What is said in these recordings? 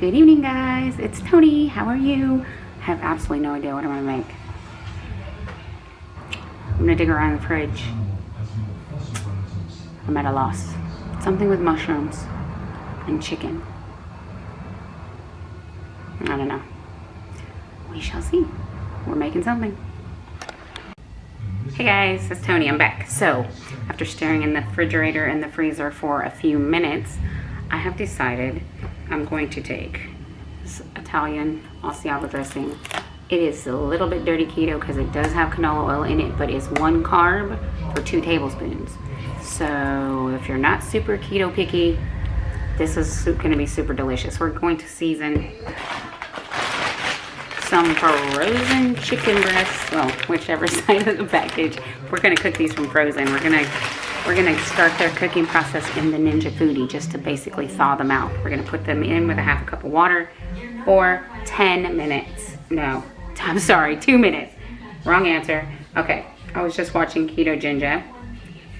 Good evening, guys. It's Tony. How are you? I have absolutely no idea what I'm gonna make. I'm gonna dig around the fridge. I'm at a loss. Something with mushrooms and chicken. I don't know. We shall see. We're making something. Hey guys, it's Tony. I'm back. So, after staring in the refrigerator and the freezer for a few minutes, I have decided I'm going to take this Italian Alvacado dressing. It is a little bit dirty keto because it does have canola oil in it, but it's 1 carb for 2 tablespoons. So if you're not super keto picky, this is going to be super delicious. We're going to season some frozen chicken breasts, well, whichever side of the package. We're going to cook these from frozen. We're gonna start their cooking process in the Ninja Foodi just to basically thaw them out. We're gonna put them in with a half a cup of water for 10 minutes. No, I'm sorry, 2 minutes. Wrong answer. Okay, I was just watching Keto Ginger.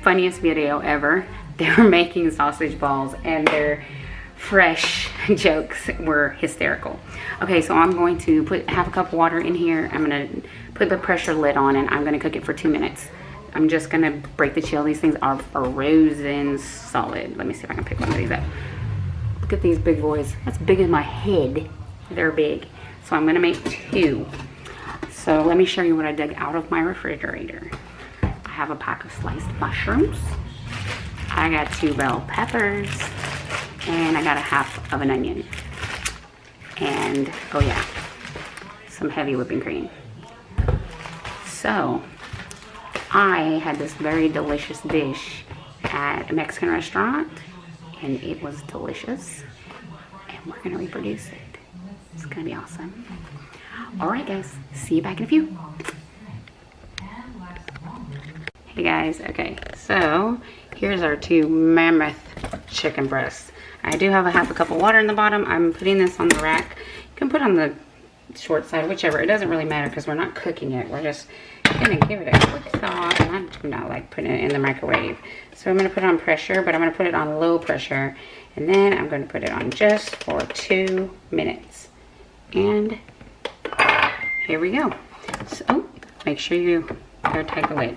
Funniest video ever. They were making sausage balls and their fresh jokes were hysterical. Okay, so I'm going to put half a cup of water in here. I'm gonna put the pressure lid on and I'm gonna cook it for 2 minutes. I'm just gonna break the chill. These things are frozen solid. Let me see if I can pick one of these up. Look at these big boys. That's big as my head. They're big. So I'm gonna make 2. So let me show you what I dug out of my refrigerator. I have a pack of sliced mushrooms. I got 2 bell peppers. And I got a half of an onion. And, oh yeah, some heavy whipping cream. So, I had this very delicious dish at a Mexican restaurant, and it was delicious, and we're gonna reproduce it. It's gonna be awesome. All right, guys, see you back in a few. Hey guys, okay, so here's our 2 mammoth chicken breasts. I do have a half a cup of water in the bottom. I'm putting this on the rack. You can put on the short side, whichever. It doesn't really matter because we're not cooking it. We're just gonna give it a quick thaw, and I do not like putting it in the microwave. So I'm gonna put it on pressure, but I'm gonna put it on low pressure, and then I'm gonna put it on just for 2 minutes. And here we go. So, oh, make sure you airtight the lid.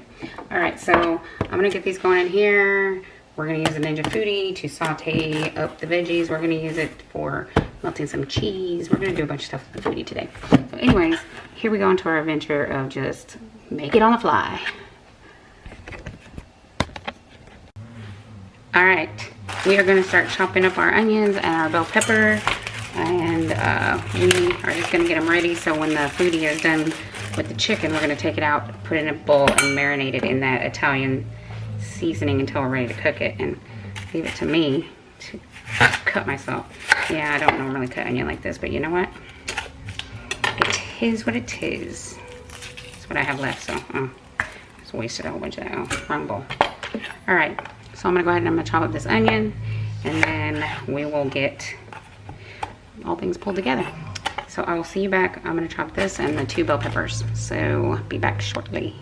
All right, so I'm gonna get these going in here. We're gonna use the Ninja Foodi to saute up the veggies. We're gonna use it for melting some cheese. We're gonna do a bunch of stuff with the Foodi today. So anyways, here we go into our adventure of just make it on the fly. All right, we are gonna start chopping up our onions and our bell pepper. And we are just gonna get them ready. So when the Foodi is done with the chicken, we're gonna take it out, put it in a bowl and marinate it in that Italian seasoning until we're ready to cook it, and leave it to me to cut myself. Yeah, I don't normally cut onion like this, but you know what? It is what it is. That's what I have left, so just wasted a whole bunch of that. Oh, wrong bowl. All right, so I'm gonna go ahead and I'm gonna chop up this onion, and then we will get all things pulled together. So I will see you back. I'm gonna chop this and the 2 bell peppers. So be back shortly.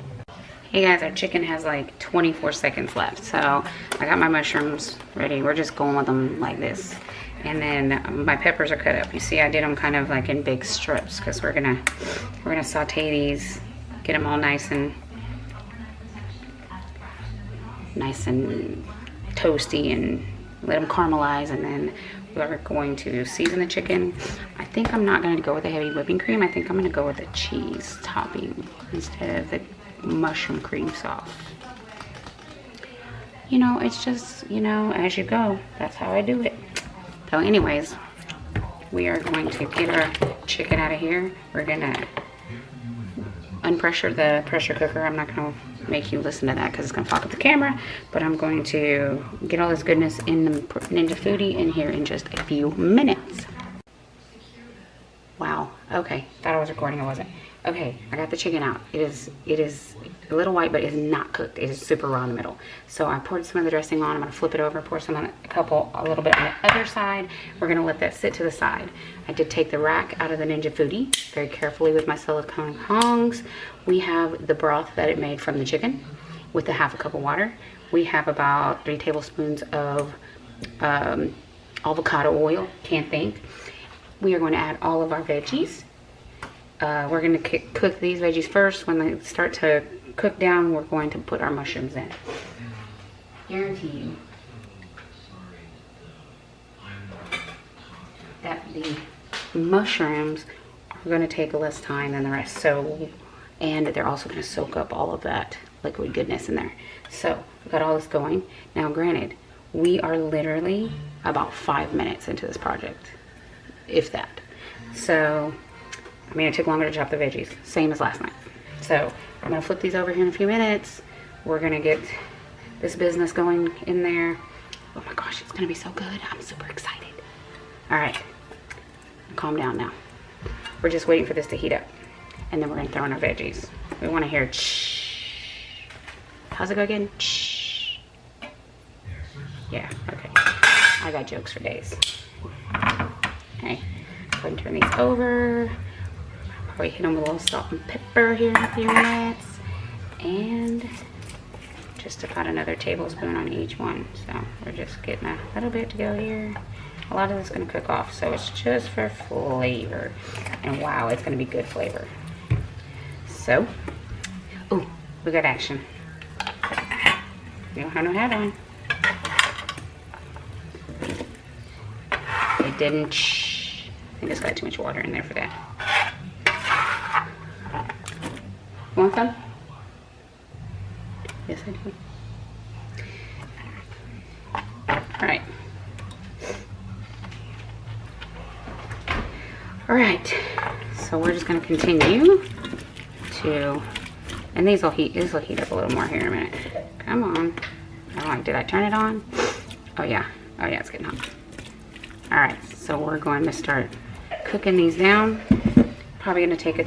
Hey guys, our chicken has like 24 seconds left. So I got my mushrooms ready. We're just going with them like this. And then my peppers are cut up. You see, I did them kind of like in big strips because we're gonna saute these, get them all nice and toasty, and let them caramelize. And then we're going to season the chicken. I think I'm not going to go with the heavy whipping cream. I think I'm going to go with the cheese topping instead of the mushroom cream sauce. You know, it's just, you know, as you go. That's how I do it. So anyways, we are going to get our chicken out of here. We're going to unpressure the pressure cooker. I'm not going to make you listen to that because it's going to fuck up the camera, but I'm going to get all this goodness in the Ninja Foodi in here in just a few minutes. Wow, okay, thought I was recording, I wasn't. Okay, I got the chicken out. It is a little white, but it is not cooked. It is super raw in the middle. So I poured some of the dressing on. I'm gonna flip it over, pour some on a little bit on the other side. We're gonna let that sit to the side. I did take the rack out of the Ninja Foodi very carefully with my silicone tongs. We have the broth that it made from the chicken with a half a cup of water. We have about 3 tablespoons of avocado oil, can't think. we are going to add all of our veggies. We're going to cook these veggies first. When they start to cook down, we're going to put our mushrooms in. Guarantee you that the mushrooms are going to take less time than the rest. So, and they're also going to soak up all of that liquid goodness in there. So we've got all this going. Now granted, we are literally about 5 minutes into this project, if that. So, I mean, it took longer to chop the veggies, same as last night. So I'm gonna flip these over here in a few minutes. We're gonna get this business going in there. Oh my gosh, it's gonna be so good. I'm super excited. All right, calm down now. We're just waiting for this to heat up. And then we're gonna throw in our veggies. We wanna hear shh. How's it go again? Shh. Yeah, okay. I got jokes for days. Okay, go ahead and turn these over. Probably hit them with a little salt and pepper here in a few minutes. And just about another tablespoon on each one. So we're just getting a little bit to go here. A lot of this is gonna cook off, so it's just for flavor. And wow, it's gonna be good flavor. So, oh, we got action. You don't have no hat on. It didn't shh. I just got too much water in there for that. You want some? Yes, I do. Alright. Alright. So we're just going to continue to, and this will heat up a little more here in a minute. Come on. Oh, did I turn it on? Oh yeah. Oh yeah, it's getting hot. Alright, so we're going to start cooking these down. Probably going to take a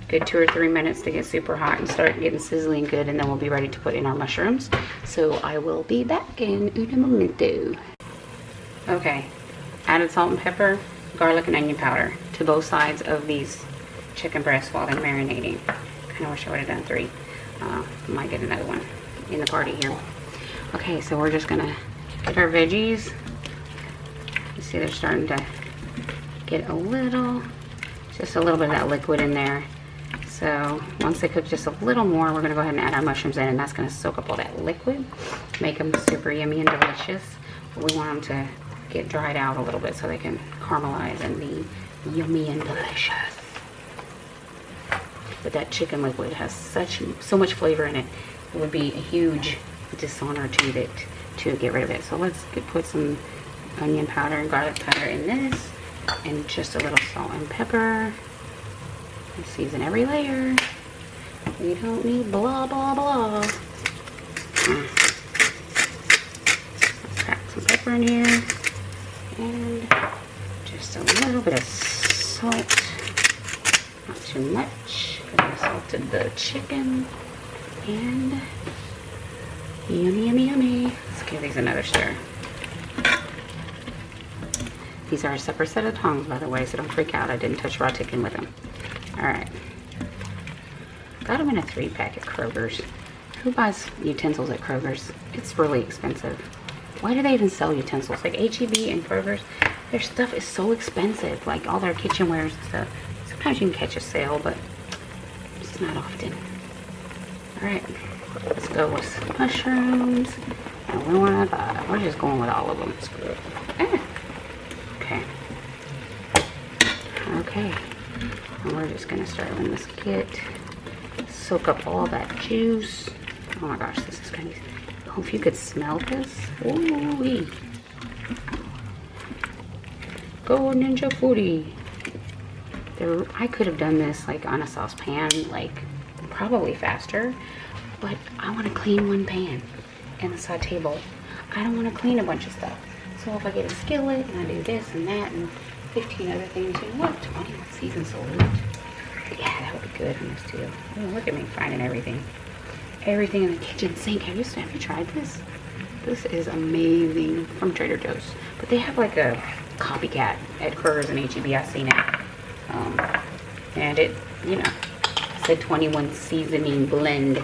good 2 or 3 minutes to get super hot and start getting sizzling good, and then we'll be ready to put in our mushrooms. So I will be back in un momento. Okay, added salt and pepper, garlic and onion powder to both sides of these chicken breasts while they're marinating. Kind of wish I would have done 3. Might get another one in the party here. Okay, so we're just gonna get our veggies. You see they're starting to get just a little bit of that liquid in there. So once they cook just a little more, we're gonna go ahead and add our mushrooms in, and that's gonna soak up all that liquid, make them super yummy and delicious. But we want them to get dried out a little bit so they can caramelize and be yummy and delicious. But that chicken liquid has so much flavor in it. It would be a huge dishonor to it to get rid of it. So let's put some onion powder and garlic powder in this, and just a little salt and pepper. And season every layer. We don't need blah blah blah. Crack some pepper in here, and just a little bit of salt. Not too much, because I salted the chicken. And yummy, yummy, yummy. Let's give these another stir. These are a separate set of tongs, by the way, so don't freak out. I didn't touch raw chicken with them. Alright. Got them in a 3-pack at Kroger's. Who buys utensils at Kroger's? It's really expensive. Why do they even sell utensils? Like H-E-B and Kroger's, their stuff is so expensive. Like all their kitchenwares and stuff. Sometimes you can catch a sale, but it's not often. Alright. Let's go with mushrooms. And we're just going with all of them. Screw it. Okay. Okay. And we're just gonna start letting this soak up all that juice. Oh my gosh, this is gonna be, oh, if you could smell this. Ooh-wee. Go Ninja Foodi. I could have done this like on a saucepan, like probably faster, but I want to clean one pan and the saute bowl. I don't want to clean a bunch of stuff. So if I get a skillet and I do this and that and 15 other things, you know what? 21 seasoned salt. Yeah, that would be good in this too. Oh, look at me finding everything. Everything in the kitchen sink. Have you tried this? This is amazing from Trader Joe's. But they have like a copycat at Kroger's and H-E-B. I've seen it. And it, you know, said 21 seasoning blend,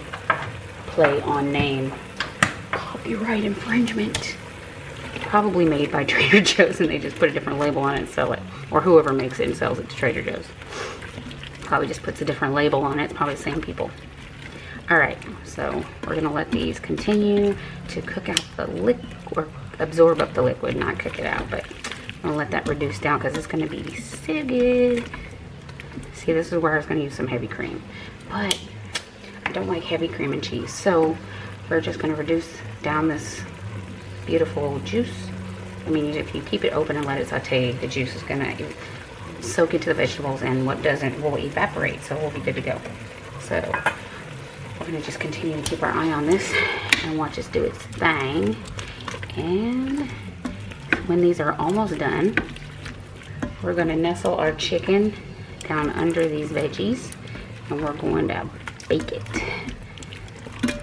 play on name. Copyright infringement. probably made by Trader Joe's and they just put a different label on it and sell it. Or whoever makes it and sells it to Trader Joe's. Probably just puts a different label on it. It's probably the same people. Alright, so we're going to let these continue to cook out the liquid, or absorb up the liquid, not cook it out. But I'm going to let that reduce down because it's going to be so good. See, this is where I was going to use some heavy cream. But I don't like heavy cream and cheese. So we're just going to reduce down this beautiful juice. I mean, if you keep it open and let it saute, the juice is going to soak into the vegetables, and what doesn't will evaporate, so we'll be good to go. So we're going to just continue to keep our eye on this and watch this do its thing. And when these are almost done, we're going to nestle our chicken down under these veggies, and we're going to bake it.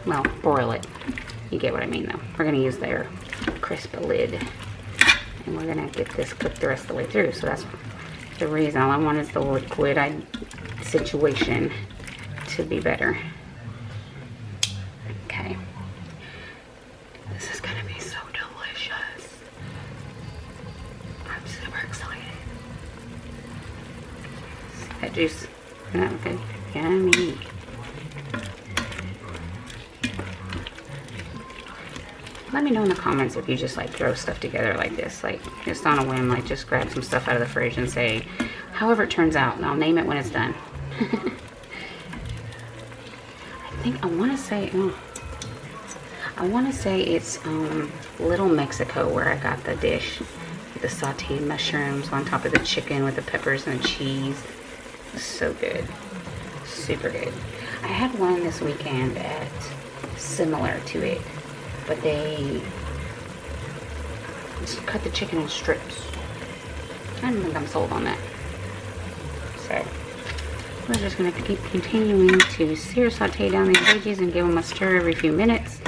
Well, broil it. You get what I mean, though. We're going to use their crisp lid, and we're going to get this cooked the rest of the way through. So that's the reason. All I want is the liquid situation to be better. Okay. This is going to be so delicious. I'm super excited. That juice. Isn't that good? Yummy. Let me know in the comments if you just like throw stuff together like this, like just on a whim, like just grab some stuff out of the fridge and say, however it turns out, and I'll name it when it's done. I want to say it's Little Mexico where I got the dish with the sauteed mushrooms on top of the chicken with the peppers and the cheese. It was so good, super good. I had one this weekend at similar to it, but they just cut the chicken in strips. I don't think I'm sold on that. So we're just going to keep continuing to sear, saute down these veggies and give them a stir every few minutes.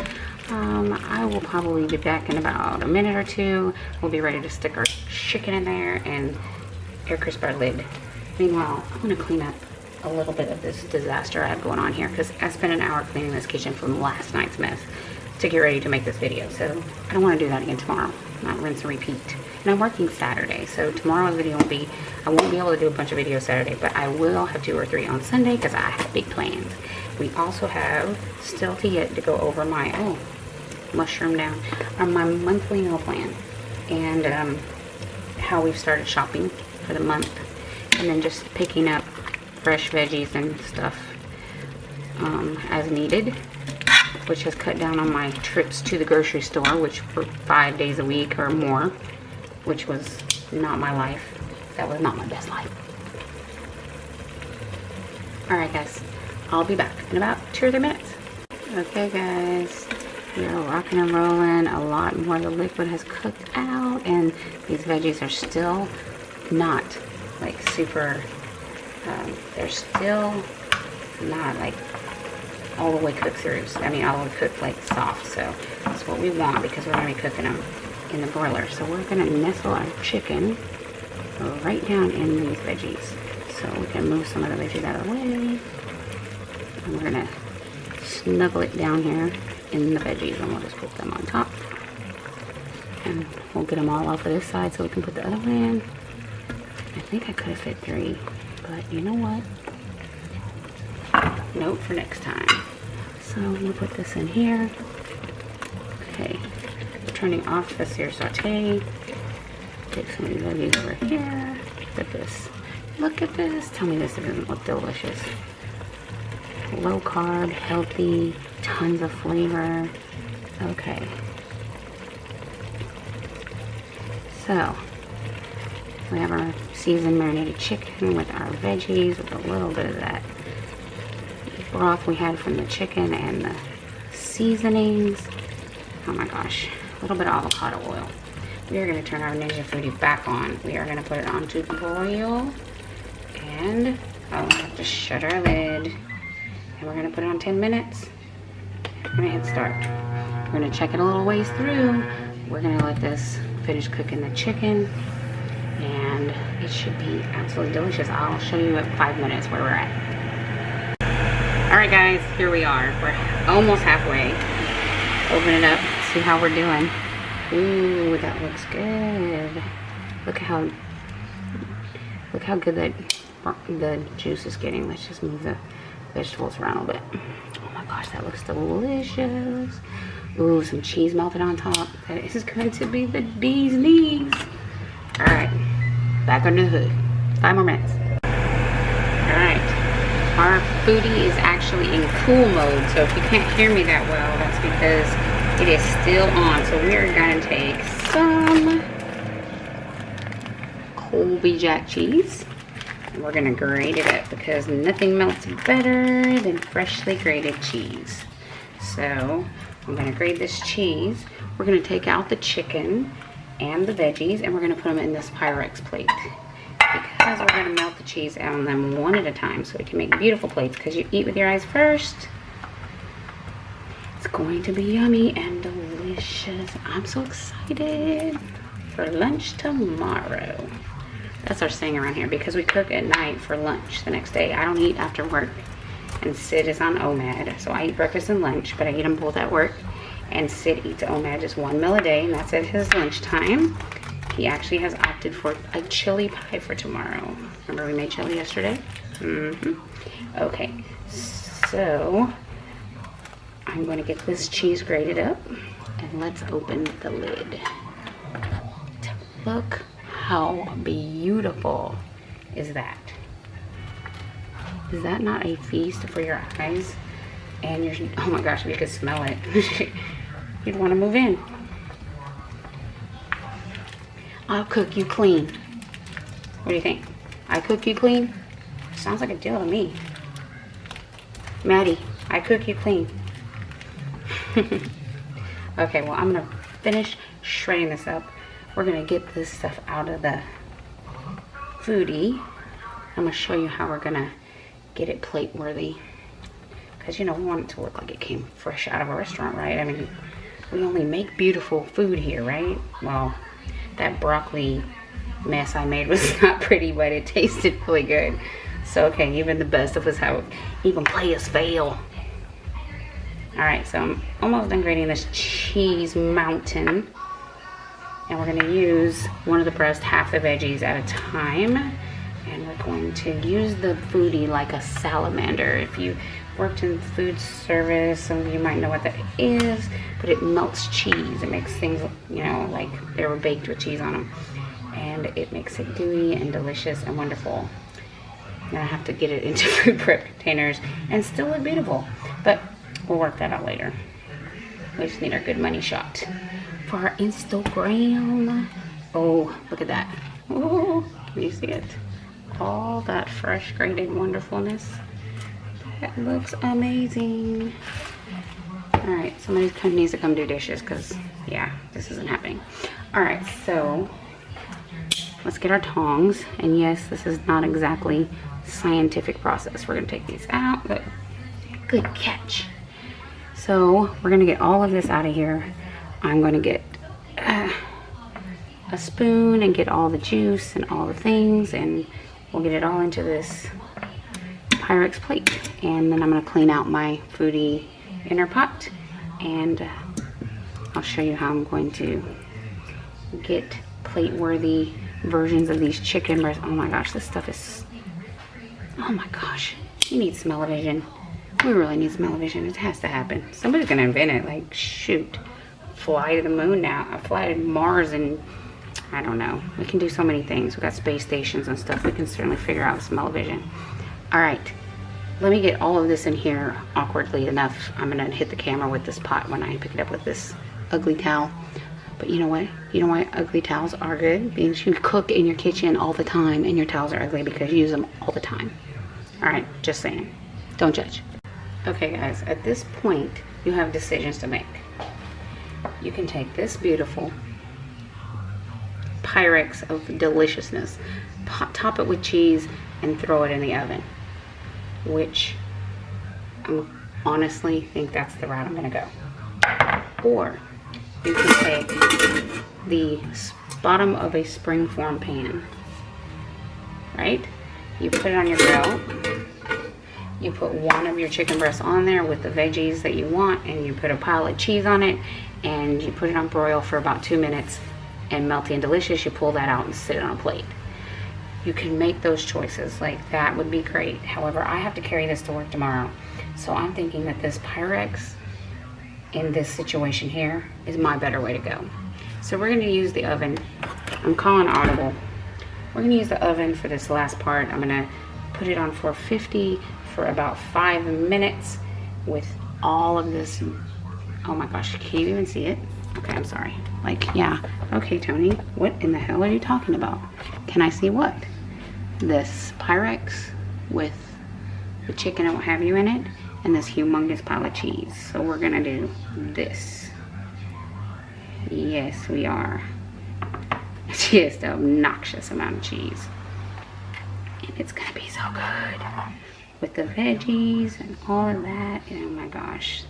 I will probably be back in about a minute or two. We'll be ready to stick our chicken in there and air crisp our lid. Meanwhile, I'm going to clean up a little bit of this disaster I have going on here because I spent an hour cleaning this kitchen from last night's mess to get ready to make this video. So I don't want to do that again tomorrow. Not rinse and repeat. And I'm working Saturday, so tomorrow's video will be, I won't be able to do a bunch of videos Saturday, but I will have 2 or 3 on Sunday because I have big plans. We also have still to yet to go over my, mushroom down, my monthly meal plan and how we've started shopping for the month, and then just picking up fresh veggies and stuff as needed, which has cut down on my trips to the grocery store, which were 5 days a week or more, which was not my life. That was not my best life. Alright guys, I'll be back in about 2 or 3 minutes. Okay guys, we are rocking and rolling. A lot more of the liquid has cooked out, and these veggies are still not like super, they're still not like all the way cooked through. I mean, all the way cooked like soft. So that's what we want because we're going to be cooking them in the broiler. So we're going to nestle our chicken right down in these veggies. So we can move some of the veggies out of the way. And we're going to snuggle it down here in the veggies, and we'll just put them on top. And we'll get them all off of this side so we can put the other one in. I think I could have fit 3, but you know what? Note for next time. So we'll put this in here. Okay, turning off the sear saute. Take some of these veggies over here. Look at this. Look at this. Tell me this doesn't look delicious. Low carb, healthy, tons of flavor. Okay. So we have our seasoned marinated chicken with our veggies with a little bit of that broth we had from the chicken and the seasonings. Oh my gosh, a little bit of avocado oil. We are going to turn our Ninja Foodi back on. We are going to put it onto broil, and I'll have to shut our lid, and we're going to put it on 10 minutes. We're going to hit start. We're going to check it a little ways through. We're going to let this finish cooking the chicken, and it should be absolutely delicious. I'll show you at 5 minutes where we're at. Alright guys, here we are. We're almost halfway. Open it up, see how we're doing. Ooh, that looks good. Look how good that the juice is getting. Let's just move the vegetables around a little bit. Oh my gosh, that looks delicious. Ooh, some cheese melted on top. That is going to be the bee's knees. All right, back under the hood. 5 more minutes. All right, our Foodi is actually in cool mode, so if you can't hear me that well, that's because it is still on. So we're gonna take some Colby Jack cheese. And we're gonna grate it up because nothing melts better than freshly grated cheese. So I'm gonna grate this cheese. We're gonna take out the chicken and the veggies and we're gonna put them in this Pyrex plate because we're gonna melt the cheese on them one at a time so we can make beautiful plates, because you eat with your eyes first. It's going to be yummy and delicious. I'm so excited for lunch tomorrow. That's our saying around here, because we cook at night for lunch the next day. I don't eat after work, and Sid is on OMAD, so I eat breakfast and lunch, but I eat them both at work. And Sid eats OMAD just 1 meal a day, and that's at his lunchtime. He actually has opted for a chili pie for tomorrow. Remember we made chili yesterday? Okay, so I'm going to get this cheese grated up, and let's open the lid. Look how beautiful is that? Is that not a feast for your eyes? And you're, oh my gosh, if you could smell it, you'd want to move in. I'll cook you clean. What do you think? I cook you clean? Sounds like a deal to me. Maddie, I cook you clean. Okay, well, I'm gonna finish shredding this up. We're gonna get this stuff out of the Foodi. I'm gonna show you how we're gonna get it plate worthy, because you know, we want it to look like it came fresh out of a restaurant, right? I mean, we only make beautiful food here, right? Well, that broccoli mess I made was not pretty, but it tasted really good. So okay, even the best of us have, even players fail. All right, so I'm almost done grating this cheese mountain. And we're gonna use one of the breast, half the veggies at a time. And we're going to use the Foodi like a salamander. If you worked in food service, some of you might know what that is, but it melts cheese. It makes things, you know, like they were baked with cheese on them. And it makes it gooey and delicious and wonderful. Then I have to get it into food prep containers and still look beautiful. But we'll work that out later. We just need our good money shot for our Instagram. Oh, look at that. Oh, can you see it? All that fresh grated wonderfulness. That looks amazing. All right, somebody needs to come do dishes, because yeah, this isn't happening. All right, so let's get our tongs. And yes, this is not exactly scientific process. We're gonna take these out, but good catch. So we're gonna get all of this out of here. I'm gonna get a spoon and get all the juice and all the things, and we'll get it all into this Pyrex plate. And then I'm gonna clean out my Foodi inner pot, and I'll show you how I'm going to get plate-worthy versions of these chicken breasts. Oh my gosh, this stuff is, oh my gosh, you need smell-o-vision. We really need smell-o-vision. It has to happen. Somebody's gonna invent it. Like, shoot, fly to the moon now, fly to Mars, and I don't know. We can do so many things. We've got space stations and stuff. We can certainly figure out smell-o-vision. All right, let me get all of this in here awkwardly enough. I'm gonna hit the camera with this pot when I pick it up with this ugly towel. But you know what? You know why ugly towels are good? Because you cook in your kitchen all the time and your towels are ugly because you use them all the time. All right, just saying. Don't judge. Okay guys, at this point, you have decisions to make. You can take this beautiful Pyrex of deliciousness, top it with cheese, and throw it in the oven. Which, I honestly think that's the route I'm gonna go. Or, you can take the bottom of a springform pan, right? You put it on your grill. You put one of your chicken breasts on there with the veggies that you want, and you put a pile of cheese on it, and you put it on broil for about 2 minutes, and melty and delicious. You pull that out and sit it on a plate. You can make those choices. Like, that would be great. However, I have to carry this to work tomorrow, so I'm thinking that this Pyrex in this situation here is my better way to go. So we're going to use the oven. I'm calling audible. We're going to use the oven for this last part. I'm going to put it on 450 for about 5 minutes with all of this. Oh my gosh, can you even see it? Okay, I'm sorry. Like, yeah. Okay, Tony, what in the hell are you talking about? Can I see what? This Pyrex with the chicken and what have you in it, and this humongous pile of cheese. So we're gonna do this. Yes, we are. Just an obnoxious amount of cheese. And it's gonna be so good with the veggies and all of that. Oh my gosh.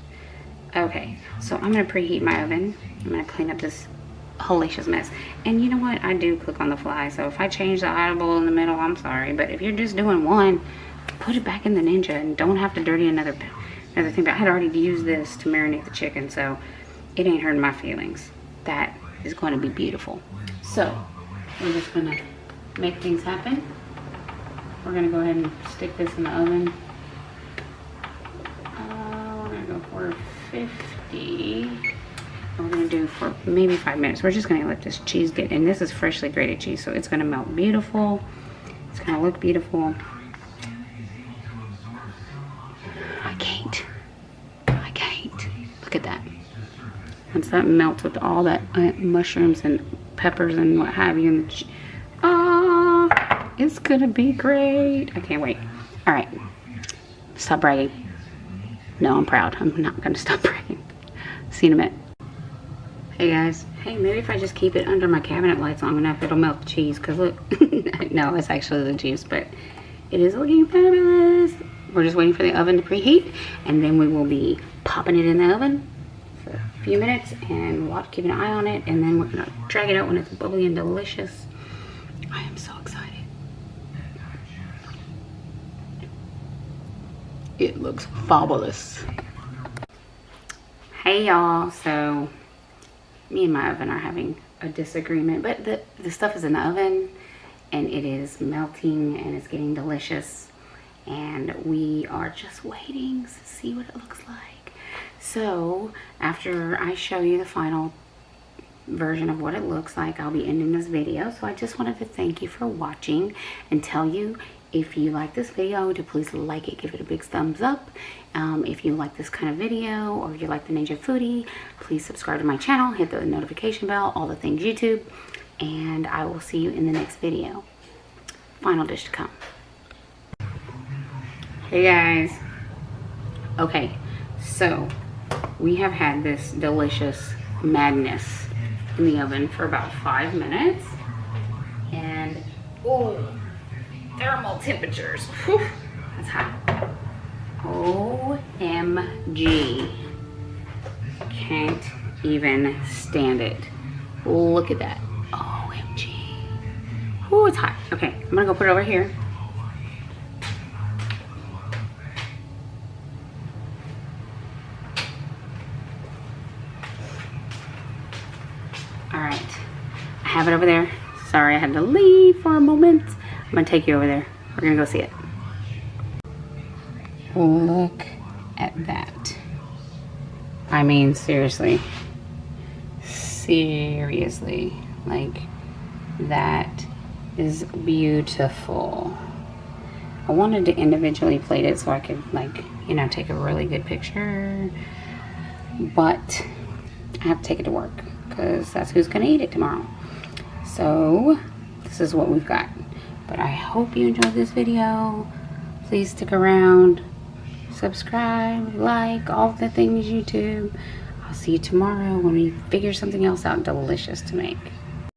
Okay, so I'm gonna preheat my oven. I'm gonna clean up this hellacious mess. And you know what? I do cook on the fly, so if I change the audible in the middle, I'm sorry. But if you're just doing one, put it back in the Ninja and don't have to dirty another thing. But I had already used this to marinate the chicken, so it ain't hurting my feelings. That is going to be beautiful. So we're just gonna make things happen. We're gonna go ahead and stick this in the oven. We're gonna go for 50. We're gonna do for maybe 5 minutes. We're just gonna let this cheese get, and this is freshly grated cheese, so it's gonna melt beautiful. It's gonna look beautiful. I can't. Look at that. Once that melts with all that mushrooms and peppers and what have you, and it's gonna be great. I can't wait. All right, stop bragging. No, I'm proud. I'm not gonna stop bragging. See you in a minute. Hey guys. Hey, maybe if I just keep it under my cabinet lights long enough, it'll melt the cheese. Cause look, no, it's actually the juice, but it is looking fabulous. We're just waiting for the oven to preheat, and then we will be popping it in the oven for a few minutes and keep an eye on it, and then we're gonna drag it out when it's bubbly and delicious. I am so excited. It looks fabulous. Hey y'all, so me and my oven are having a disagreement, but the stuff is in the oven and it is melting and it's getting delicious, and we are just waiting to see what it looks like. So after I show you the final version of what it looks like, I'll be ending this video. So I just wanted to thank you for watching and tell you, if you like this video, to please like it, give it a big thumbs up. If you like this kind of video, or if you like the Ninja Foodie, please subscribe to my channel, hit the notification bell, all the things YouTube, and I will see you in the next video. Final dish to come. Hey guys. Okay, so we have had this delicious madness in the oven for about 5 minutes, and oh, thermal temperatures. Whew, that's hot. OMG. Can't even stand it. Look at that. OMG. Whew, it's hot. Okay, I'm gonna go put it over here. All right, I have it over there. Sorry, I had to leave for a moment. I'm gonna take you over there. We're gonna go see it. Look at that. I mean, seriously. Seriously. Like, that is beautiful. I wanted to individually plate it so I could, like, you know, take a really good picture. But I have to take it to work, because that's who's gonna eat it tomorrow. So this is what we've got. But I hope you enjoyed this video. Please stick around, subscribe, like, all the things YouTube. I'll see you tomorrow when we figure something else out delicious to make.